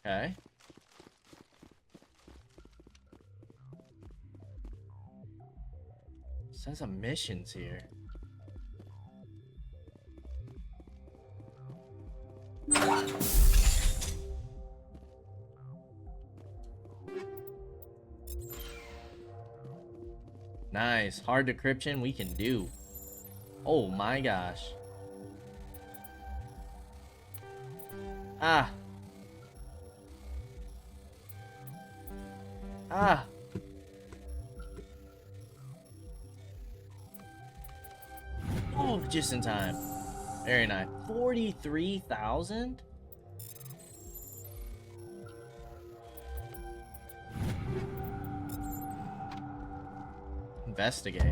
Okay. Says some missions here. Nice. Hard decryption we can do. Oh my gosh. Ah. Ah. Oh, just in time. Very nice. 43,000? Investigate.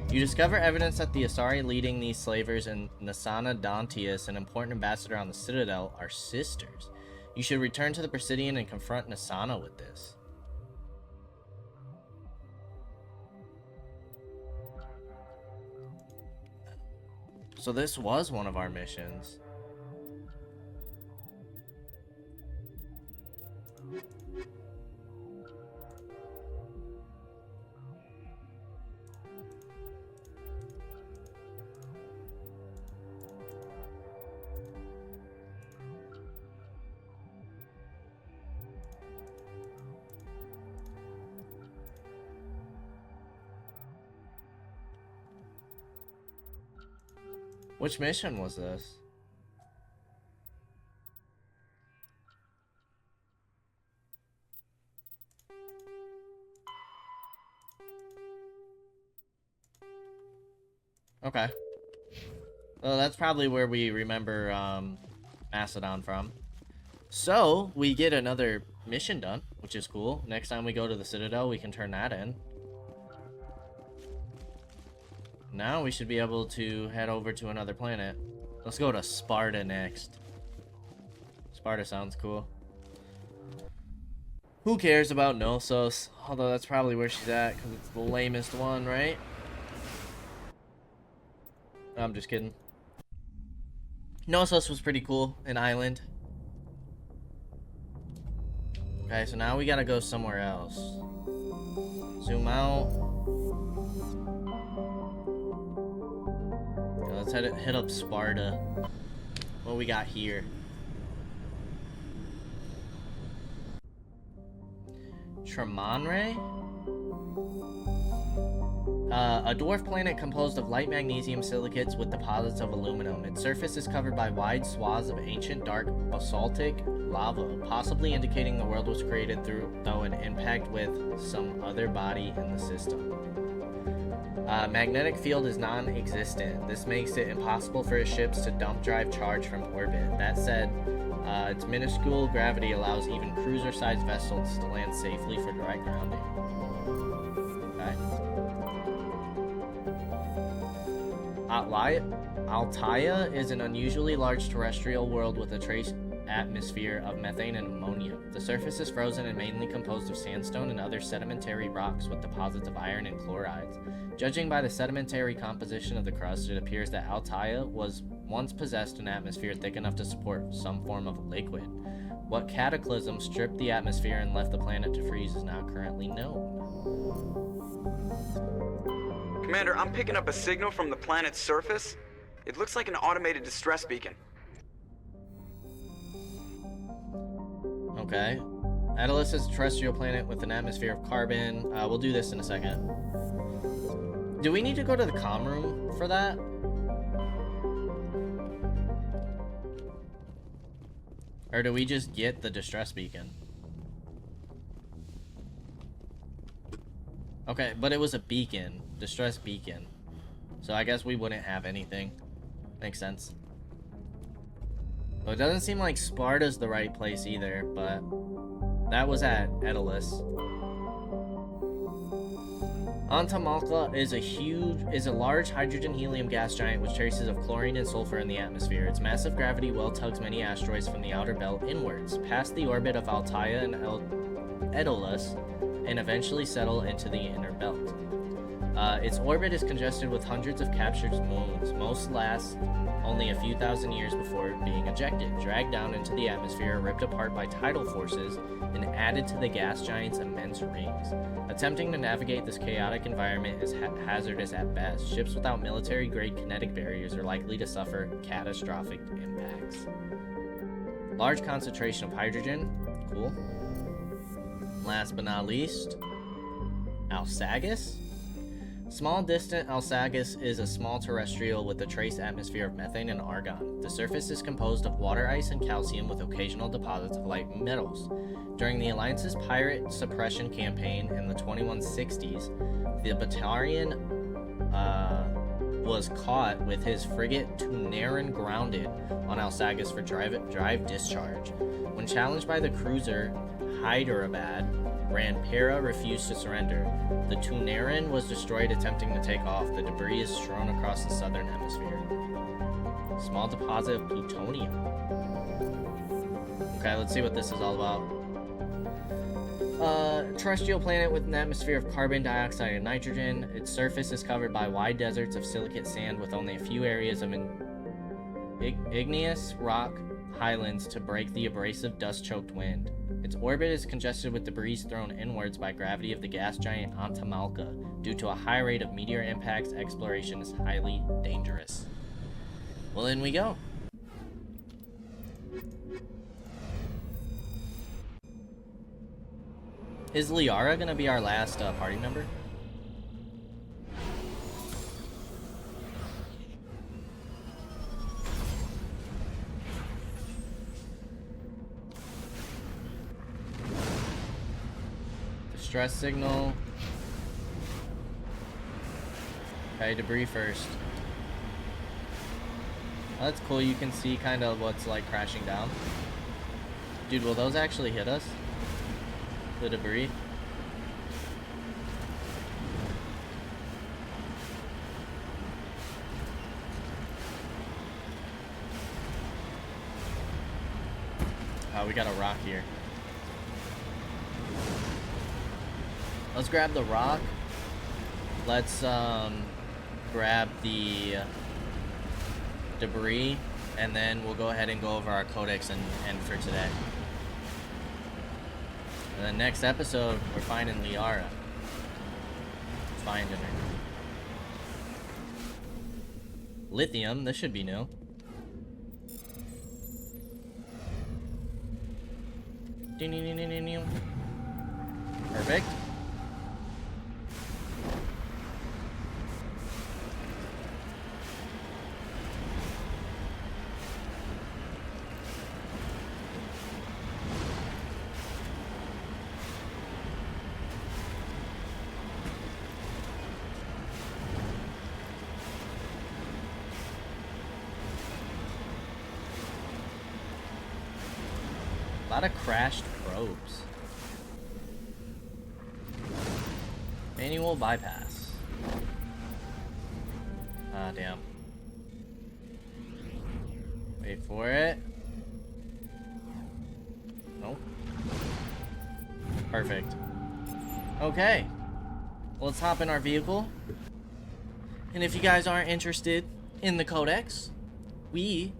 You discover evidence that the Asari leading these slavers and Nasana Dantius, an important ambassador on the Citadel, are sisters. You should return to the Presidian and confront Nasana with this. So this was one of our missions. Which mission was this? Okay. Well, that's probably where we remember Macedon from. So, we get another mission done, which is cool. Next time we go to the Citadel, we can turn that in. Now we should be able to head over to another planet. Let's go to Sparta next. Sparta sounds cool. Who cares about Knossos? Although that's probably where she's at, because it's the lamest one, right? I'm just kidding. Knossos was pretty cool, an island. Okay, so now we gotta go somewhere else. Zoom out. Okay, let's hit up Sparta. What we got here? Tremonre? A dwarf planet composed of light magnesium silicates with deposits of aluminum. Its surface is covered by wide swaths of ancient dark basaltic lava, possibly indicating the world was created through an impact with some other body in the system. Magnetic field is non-existent. This makes it impossible for its ships to dump drive charge from orbit. That said, its minuscule gravity allows even cruiser-sized vessels to land safely for direct grounding. Okay. Altaia is an unusually large terrestrial world with a trace atmosphere of methane and ammonia. The surface is frozen and mainly composed of sandstone and other sedimentary rocks with deposits of iron and chlorides. Judging by the sedimentary composition of the crust, it appears that Altaia was once possessed an atmosphere thick enough to support some form of liquid. What cataclysm stripped the atmosphere and left the planet to freeze is not currently known. Commander, I'm picking up a signal from the planet's surface. It looks like an automated distress beacon. Okay. Atlas is a terrestrial planet with an atmosphere of carbon. We'll do this in a second. Do we need to go to the comm room for that? Or do we just get the distress beacon? Okay, but it was a beacon. Distress beacon. So I guess we wouldn't have anything. Makes sense. Well, it doesn't seem like Sparta's the right place either, but that was at Daedalus. Antamalka is a large hydrogen-helium gas giant with traces of chlorine and sulfur in the atmosphere. Its massive gravity well tugs many asteroids from the outer belt inwards, past the orbit of Altaia and Daedalus, and eventually settle into the inner belt. Its orbit is congested with hundreds of captured moons. Most last only a few thousand years before being ejected, dragged down into the atmosphere, ripped apart by tidal forces, and added to the gas giant's immense rings. Attempting to navigate this chaotic environment is hazardous at best. Ships without military-grade kinetic barriers are likely to suffer catastrophic impacts. Large concentration of hydrogen. Cool. Last but not least, Alsagus? Small distant Alsagus is a small terrestrial with a trace atmosphere of methane and argon. The surface is composed of water ice and calcium with occasional deposits of light metals. During the Alliance's pirate suppression campaign in the 2160s, the Batarian was caught with his frigate Tuneran grounded on Alsagus for drive discharge. When challenged by the cruiser Hyderabad, Ranpera refused to surrender. The Tuneran was destroyed attempting to take off. The debris is strewn across the southern hemisphere. Small deposit of plutonium. Okay, let's see what this is all about. Terrestrial planet with an atmosphere of carbon dioxide and nitrogen. Its surface is covered by wide deserts of silicate sand with only a few areas of igneous rock highlands to break the abrasive dust-choked wind. Its orbit is congested with debris thrown inwards by gravity of the gas giant Antamalka. Due to a high rate of meteor impacts, exploration is highly dangerous. Well, in we go. Is Liara gonna be our last party member? Distress signal. Okay, debris first. Oh, that's cool. You can see kind of what's like crashing down. Dude, will those actually hit us? The debris? Oh, we got a rock here. Let's grab the rock. Let's grab the debris, and then we'll go ahead and go over our codex and end for today. And then next episode, we're finding Liara. Finding her. Lithium, this should be new. Perfect. A lot of crashed probes. Manual bypass. Ah, damn. Wait for it. Nope. Perfect. Okay. Let's hop in our vehicle. And if you guys aren't interested in the codex, we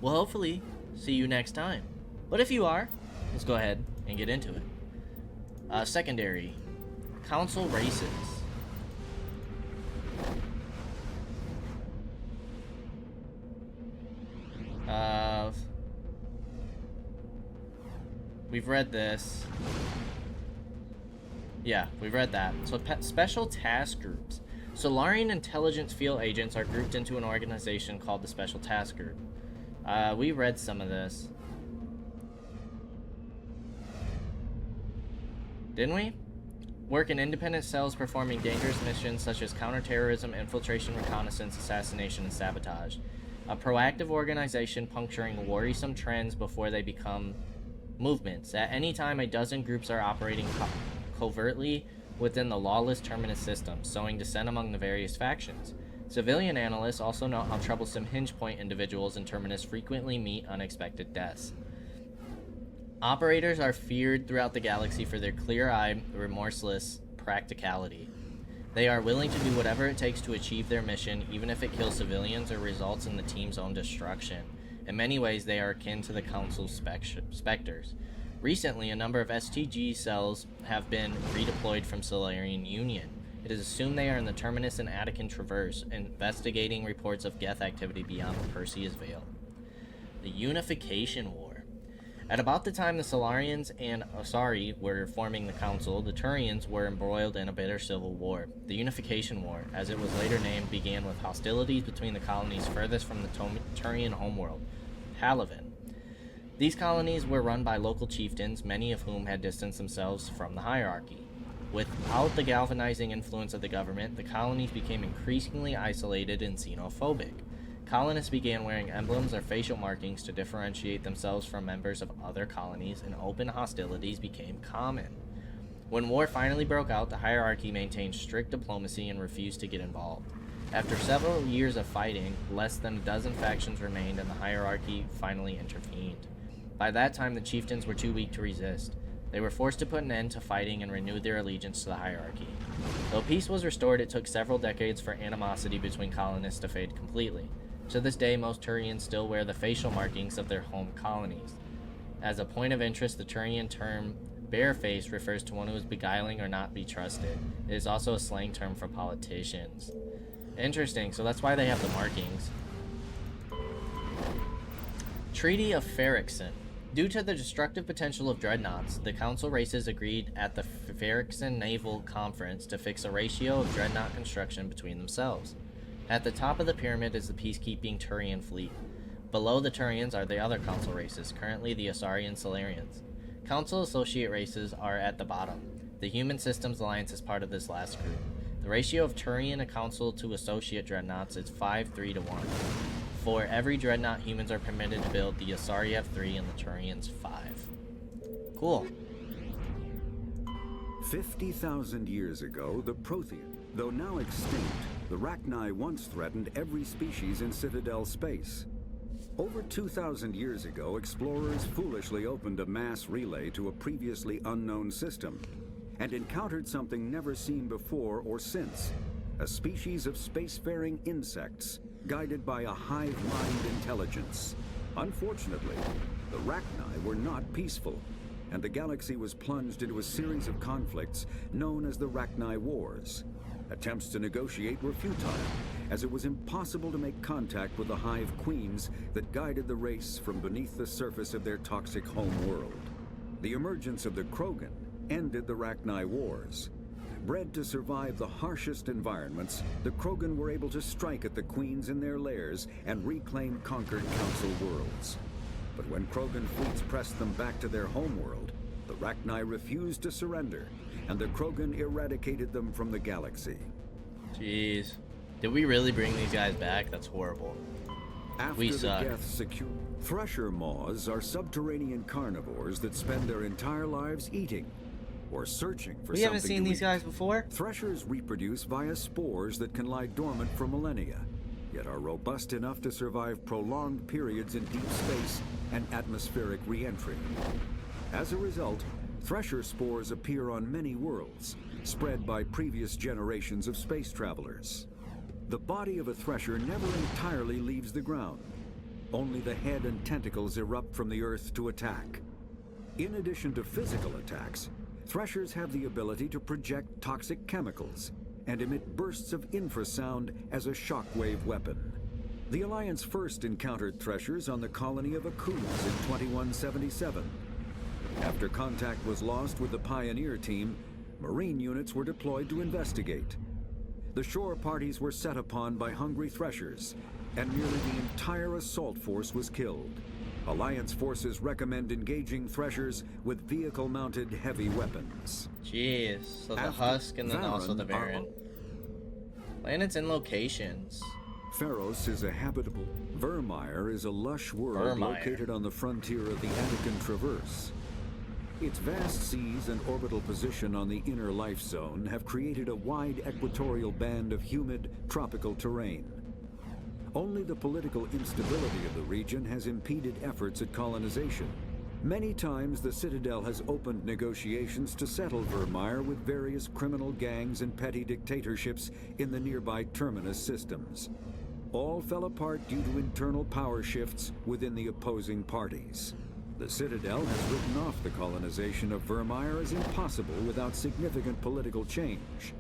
will hopefully see you next time. But if you are, let's go ahead and get into it. Secondary. Council races. We've read this. Yeah, we've read that. So special task groups. Solarian intelligence field agents are grouped into an organization called the Special Task Group. We read some of this. Didn't we? Work in independent cells performing dangerous missions such as counterterrorism, infiltration, reconnaissance, assassination, and sabotage. A proactive organization puncturing worrisome trends before they become movements. At any time, a dozen groups are operating covertly within the lawless Terminus system, sowing dissent among the various factions. Civilian analysts also note how troublesome hinge point individuals in Terminus frequently meet unexpected deaths. Operators are feared throughout the galaxy for their clear-eyed, remorseless practicality. They are willing to do whatever it takes to achieve their mission, even if it kills civilians or results in the team's own destruction. In many ways, they are akin to the Council's specters. Recently, a number of STG cells have been redeployed from Solarian Union. It is assumed they are in the Terminus and Attican Traverse, investigating reports of Geth activity beyond the Perseus Veil. The Unification War. At about the time the Solarians and Asari were forming the Council, the Turians were embroiled in a bitter civil war. The Unification War, as it was later named, began with hostilities between the colonies furthest from the Turian homeworld, Palaven. These colonies were run by local chieftains, many of whom had distanced themselves from the hierarchy. Without the galvanizing influence of the government, the colonies became increasingly isolated and xenophobic. Colonists began wearing emblems or facial markings to differentiate themselves from members of other colonies, and open hostilities became common. When war finally broke out, the hierarchy maintained strict diplomacy and refused to get involved. After several years of fighting, less than a dozen factions remained, and the hierarchy finally intervened. By that time, the chieftains were too weak to resist. They were forced to put an end to fighting and renewed their allegiance to the hierarchy. Though peace was restored, it took several decades for animosity between colonists to fade completely. To this day, most Turians still wear the facial markings of their home colonies. As a point of interest, the Turian term bareface refers to one who is beguiling or not be trusted. It is also a slang term for politicians. Interesting, so that's why they have the markings. Treaty of Ferrixon. Due to the destructive potential of dreadnoughts, the Council races agreed at the Ferrixon Naval Conference to fix a ratio of dreadnought construction between themselves. At the top of the pyramid is the peacekeeping Turian fleet. Below the Turians are the other Council races, currently the Asari and Solarians. Council associate races are at the bottom. The Human Systems Alliance is part of this last group. The ratio of Turian Council to Associate Dreadnoughts is 5-3 to 1. For every Dreadnought, humans are permitted to build. The Asari have 3 and the Turians 5. Cool. 50,000 years ago, the Prothean, though now extinct, the Rachni once threatened every species in Citadel space. Over 2,000 years ago, explorers foolishly opened a mass relay to a previously unknown system and encountered something never seen before or since, a species of spacefaring insects guided by a hive-mind intelligence. Unfortunately, the Rachni were not peaceful, and the galaxy was plunged into a series of conflicts known as the Rachni Wars. Attempts to negotiate were futile, as it was impossible to make contact with the Hive Queens that guided the race from beneath the surface of their toxic home world. The emergence of the Krogan ended the Rachni Wars. Bred to survive the harshest environments, the Krogan were able to strike at the Queens in their lairs and reclaim conquered Council worlds. But when Krogan fleets pressed them back to their homeworld, the Rachni refused to surrender, and the Krogan eradicated them from the galaxy. Jeez. Did we really bring these guys back? That's horrible. After We the suck. Geth secure, Thresher Maws are subterranean carnivores that spend their entire lives eating or searching for something. We haven't seen to these eat. guys before? Threshers reproduce via spores that can lie dormant for millennia, yet are robust enough to survive prolonged periods in deep space and atmospheric re-entry. As a result, Thresher spores appear on many worlds, spread by previous generations of space travelers. The body of a Thresher never entirely leaves the ground. Only the head and tentacles erupt from the earth to attack. In addition to physical attacks, Threshers have the ability to project toxic chemicals and emit bursts of infrasound as a shockwave weapon. The Alliance first encountered Threshers on the colony of Akuz in 2177. After contact was lost with the Pioneer team, Marine units were deployed to investigate. The shore parties were set upon by hungry Threshers, and nearly the entire assault force was killed. Alliance forces recommend engaging Threshers with vehicle-mounted heavy weapons. Jeez. So the After Husk and then also the Varen are- Baron. Planets and locations. Pharos is a habitable. Vermeer is a lush world Vermeer. located on the frontier of the Anakin Traverse. Its vast seas and orbital position on the inner life zone have created a wide equatorial band of humid, tropical terrain. Only the political instability of the region has impeded efforts at colonization. Many times the Citadel has opened negotiations to settle Vermeer with various criminal gangs and petty dictatorships in the nearby Terminus systems. All fell apart due to internal power shifts within the opposing parties. The Citadel has written off the colonization of Vermeer as impossible without significant political change.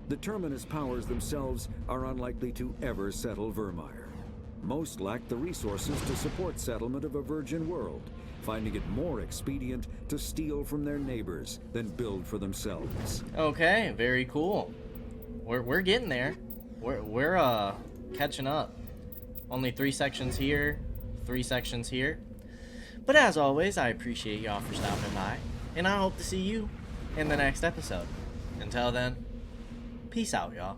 The Terminus powers themselves are unlikely to ever settle Vermeer. Most lack the resources to support settlement of a virgin world, finding it more expedient to steal from their neighbors than build for themselves. Okay, very cool. We're getting there. We're catching up. Only 3 sections here, 3 sections here. But as always, I appreciate y'all for stopping by, and I hope to see you in the next episode. Until then, peace out, y'all.